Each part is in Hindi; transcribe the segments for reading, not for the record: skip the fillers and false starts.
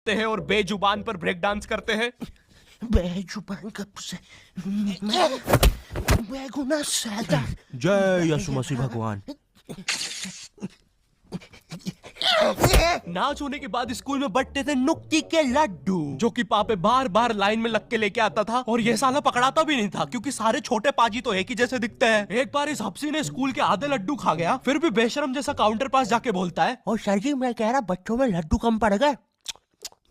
नाचते हैं और बेजुबान पर ब्रेक डांस करते हैं। बेजुबान कब से? मैं गुनाह सादा। जय यीशु मसीह भगवान। नाच होने के बाद स्कूल में बंटते थे नुक्की के लड्डू, जो कि पापे बार बार लाइन में लग के लेके आता था और ये साला पकड़ाता भी नहीं था क्योंकि सारे छोटे पाजी तो एक ही जैसे दिखते हैं। एक बार इस हफ्सी ने स्कूल के आधे लड्डू खा गया, फिर भी बेशरम जैसा काउंटर पास जाके बोलता है, और सर जी मैं कह रहा बच्चों में लड्डू कम पड़ गए,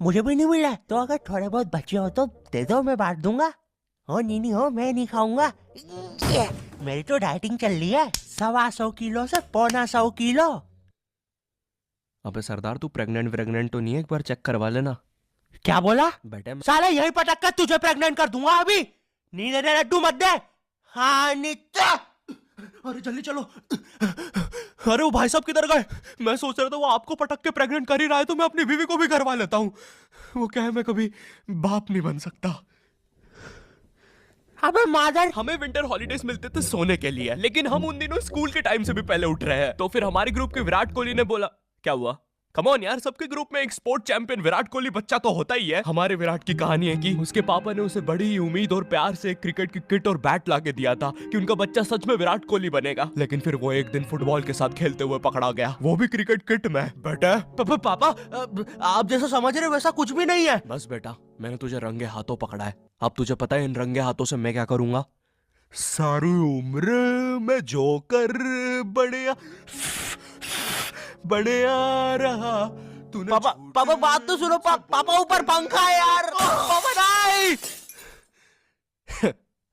मुझे भी नहीं मिला, तो अगर थोड़े बहुत बचे हो तो दे दो, मैं बांट दूंगा। हो नहीं हो मैं नहीं खाऊंगा, मेरी तो डाइटिंग चल रही है, 125 किलो से 1.25 किलो। अबे सरदार तू प्रेग्नेंट तो नहीं है? एक बार चेक करवा लेना। क्या बोला बेटे साले? यही पटक कर तुझे प्रेग्नेंट कर दूंगा अभी। नहीं देने लड्डू मत दे। हाँ नित्या, अरे जल्दी चलो। अरे वो भाई साहब किधर गए? मैं सोच रहा था वो आपको पटक के प्रेग्नेंट कर ही रहा है तो मैं अपनी बीवी को भी करवा लेता हूँ। वो क्या है, मैं कभी बाप नहीं बन सकता। अबे मादर। हमें विंटर हॉलीडेज मिलते थे सोने के लिए, लेकिन हम उन दिनों स्कूल के टाइम से भी पहले उठ रहे हैं। तो फिर हमारे ग्रुप के विराट कोहली ने बोला, क्या हुआ? कम ऑन यार, सबके ग्रुप में एक स्पोर्ट चैंपियन विराट कोहली बच्चा तो होता ही है। हमारे विराट की कहानी है कि उसके पापा ने उसे बड़ी ही उम्मीद और प्यार से एक क्रिकेट की किट और बैट ला के दिया था कि उनका बच्चा सच में विराट कोहली बनेगा। लेकिन फिर वो एक दिन फुटबॉल के साथ खेलते हुए पकड़ा गया, वो भी क्रिकेट किट में। बेटा पापा आप जैसा समझ रहे हो वैसा कुछ भी नहीं है। बस बेटा, मैंने तुझे रंगे हाथों पकड़ा है। अब तुझे पता है इन रंगे हाथों से मैं क्या करूंगा? सारी उम्र मैं जोकर बढ़िया रहा। पापा बात तो सुनो। पापा ऊपर पंखा है यार। पापा नहीं।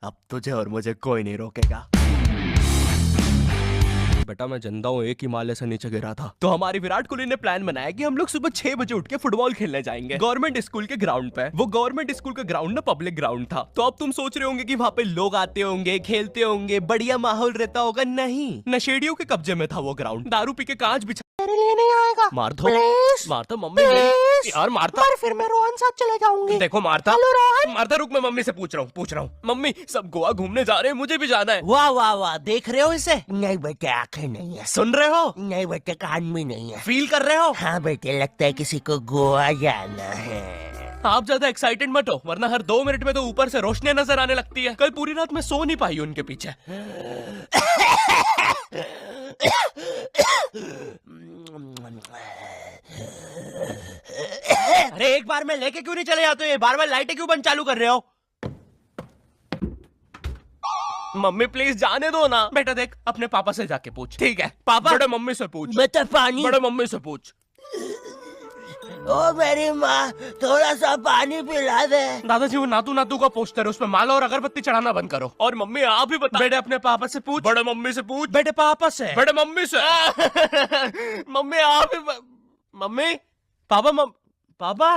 अब तुझे और मुझे कोई नहीं रोकेगा। बेटा मैं जनता हूँ, एक ही माले से नीचे गिरा था। तो हमारी विराट कोहली ने प्लान बनाया कि हम लोग सुबह 6 बजे उठ के फुटबॉल खेलने जाएंगे गवर्नमेंट स्कूल के ग्राउंड पे। वो गवर्नमेंट स्कूल का ग्राउंड ना पब्लिक ग्राउंड था। तो अब तुम सोच रहे होंगे कि वहाँ पे लोग आते होंगे, खेलते होंगे, बढ़िया माहौल रहता होगा। नहीं, नशेड़ियों के कब्जे में था वो ग्राउंड। दारू पी के कांच बिछा। मेरे लिए नहीं आएगा। मारता मारता मम्मी यार, मारता फिर मैं रोहन साथ चले जाऊंगी। देखो मारता। हेलो रोहन। मारता रुक, मैं मम्मी से पूछ रहा हूँ। मम्मी सब गोवा घूमने जा रहे हैं, मुझे भी जाना है। वाह वाह वाह, देख रहे हो इसे? नहीं बेटे आंखें नहीं है। सुन रहे हो? नहीं बेटे कान भी नहीं है। फील कर रहे हो? हाँ बेटे, लगता है किसी को गोवा जाना है। आप ज्यादा एक्साइटेड मत हो, वरना हर 2 मिनट में तो ऊपर से रोशनी नजर आने लगती है। कल पूरी रात मैं सो नहीं पाई उनके पीछे। अरे एक बार में लेके क्यों नहीं चले जाते? ये बार बार लाइटें क्यों बंद चालू कर रहे हो? मम्मी प्लीज जाने दो ना। बेटा देख, अपने पापा से जाके पूछ। ठीक है पापा? बड़े मम्मी से पूछ। बेटा पानी। बड़े मम्मी से पूछ। ओ मेरी माँ, थोड़ा सा पानी पिला दे। दादाजी वो नातू का पोस्टर है, उसमें माला और अगरबत्ती चढ़ाना बंद करो। और मम्मी आप भी बता। बेटे अपने पापा से पूछ। बड़े मम्मी से पूछ। बेटे पापा से। बड़े मम्मी से। मम्मी आप भी मम्मी पापा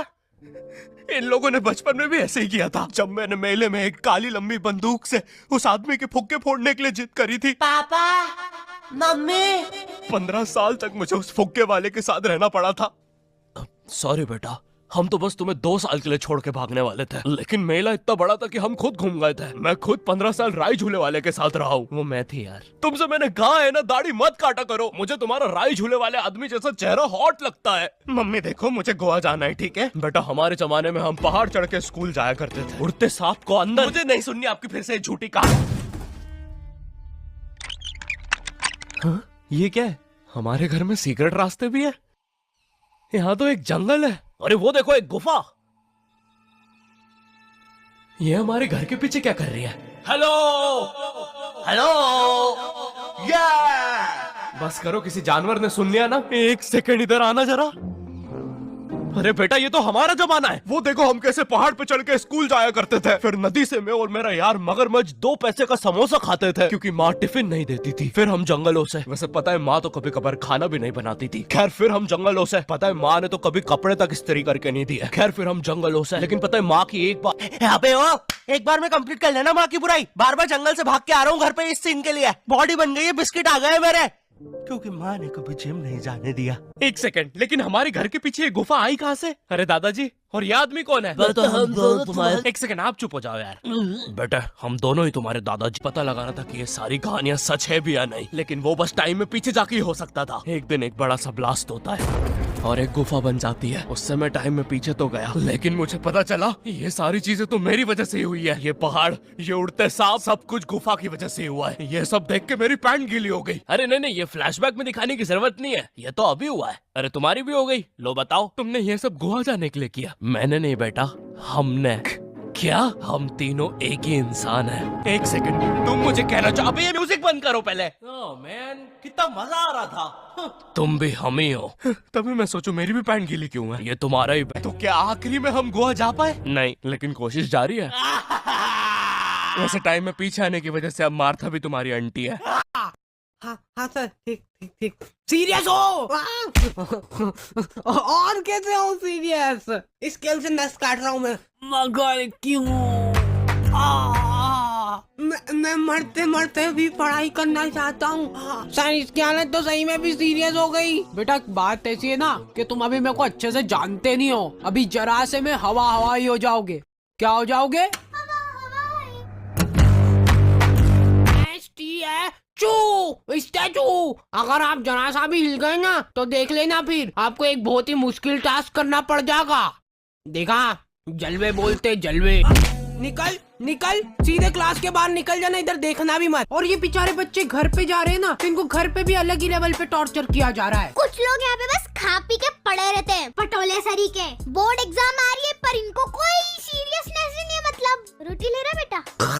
इन लोगों ने बचपन में भी ऐसे ही किया था। जब मैंने मेले में एक काली लंबी बंदूक से उस आदमी के फुक्के फोड़ने के लिए जिद करी थी। पापा मम्मी 15 साल तक मुझे उस फुक्के वाले के साथ रहना पड़ा था। सॉरी बेटा, हम तो बस तुम्हें 2 साल के लिए छोड़ के भागने वाले थे, लेकिन मेला इतना बड़ा था कि हम खुद घूम गए थे। मैं खुद 15 साल राई झूले वाले के साथ रहा हूँ। वो मैं थी यार। तुमसे मैंने कहा है ना, दाढ़ी मत काटा करो। मुझे तुम्हारा राई झूले वाले आदमी जैसा चेहरा हॉट लगता है। मम्मी देखो, मुझे गोवा जाना है, ठीक है? बेटा हमारे जमाने में हम पहाड़ चढ़ के स्कूल जाया करते थे, उड़ते सांप को अंदर। मुझे नहीं सुननी आपकी फिर से झूठी कहानी। हाँ? ये क्या है? हमारे घर में सीक्रेट रास्ते भी है। यहाँ तो एक जंगल है। अरे वो देखो, एक गुफा। ये हमारे घर के पीछे क्या कर रही है? Hello hello. बस करो, किसी जानवर ने सुन लिया ना। 1 सेकंड इधर आना जरा। अरे बेटा ये तो हमारा जमाना है। वो देखो हम कैसे पहाड़ पे चढ़ के स्कूल जाया करते थे। फिर नदी से मैं और मेरा यार मगरमच्छ 2 पैसे का समोसा खाते थे क्योंकि माँ टिफिन नहीं देती थी। फिर हम जंगलों से, वैसे पता है माँ तो कभी कभार खाना भी नहीं बनाती थी। खैर फिर हम जंगलों से, पता है माँ ने तो कभी कपड़े तक इस्त्री करके नहीं दिया। खैर फिर हम जंगलों से, लेकिन पता है माँ की एक बार। यहाँ पे हो, एक बार में कंप्लीट कर लेना माँ की बुराई। बार बार जंगल से भाग के आ रहा हूँ घर पे इस सीन के लिए। बॉडी बन गई है, बिस्किट आ गए मेरे, क्योंकि माँ ने कभी जिम नहीं जाने दिया। 1 सेकंड, लेकिन हमारे घर के पीछे ये गुफा आई कहाँ से? अरे दादाजी, और ये आदमी कौन है? तो हम दोनों तुम्हारे। 1 सेकंड, आप चुप हो जाओ यार। बेटा हम दोनों ही तुम्हारे दादाजी। पता लगाना था कि ये सारी कहानियां सच है भी या नहीं, लेकिन वो बस टाइम में पीछे जाके ही हो सकता था। एक दिन एक बड़ा सा ब्लास्ट होता है। और एक गुफा बन जाती है। उससे मैं टाइम में पीछे तो गया, लेकिन मुझे पता चला ये सारी चीजें तो मेरी वजह से ही हुई है। ये पहाड़, ये उड़ते सांप, सब कुछ गुफा की वजह से ही हुआ है। ये सब देख के मेरी पैंट गीली हो गई। अरे नहीं, ये फ्लैशबैक में दिखाने की जरूरत नहीं है, ये तो अभी हुआ है। अरे तुम्हारी भी हो गई। लो बताओ, तुमने ये सब गुहा जाने के लिए किया? मैंने नहीं बेटा, हमने। क्या? हम तीनों एक ही इंसान हैं। एक सेकंड, तुम मुझे कहना चाहो? अबे ये म्यूजिक बंद करो पहले। मैन, कितना मजा आ रहा था। तुम भी हम ही हो। तभी मैं सोचूं मेरी भी पैंट गीली क्यों है। ये तुम्हारा ही तो क्या आखिरी में हम गोवा जा पाए? नहीं, लेकिन कोशिश जारी है। वैसे टाइम में पीछे आने की वजह से अब मार्था भी तुम्हारी आंटी है। हाँ सर, ठीक। सीरियस हो? और कैसे हो सीरियस? स्केल से नस काट रहा हूँ मैं। मगर क्यों? मैं मरते मरते भी पढ़ाई करना चाहता हूँ सर। इसकी हालत तो सही में भी सीरियस हो गई। बेटा बात ऐसी है ना कि तुम अभी मेरे को अच्छे से जानते नहीं हो। अभी जरा से में हवा ही हो जाओगे। क्या हो जाओगे? स्टैचू। अगर आप जरा सा भी हिल गए ना तो देख लेना, फिर आपको एक बहुत ही मुश्किल टास्क करना पड़ जाएगा। देखा, जलवे बोलते जलवे। निकल सीधे क्लास के बाहर निकल जाना, इधर देखना भी मत। और ये बेचारे बच्चे घर पे जा रहे हैं ना, तो इनको घर पे भी अलग ही लेवल पे टॉर्चर किया जा रहा है। कुछ लोग यहाँ पे बस खा पी के पड़े रहते हैं, पटोले सरी के। बोर्ड एग्जाम आ रही है पर इनको कोई सीरियसनेस ही नहीं है। मतलब रोटी ले रहा बेटा?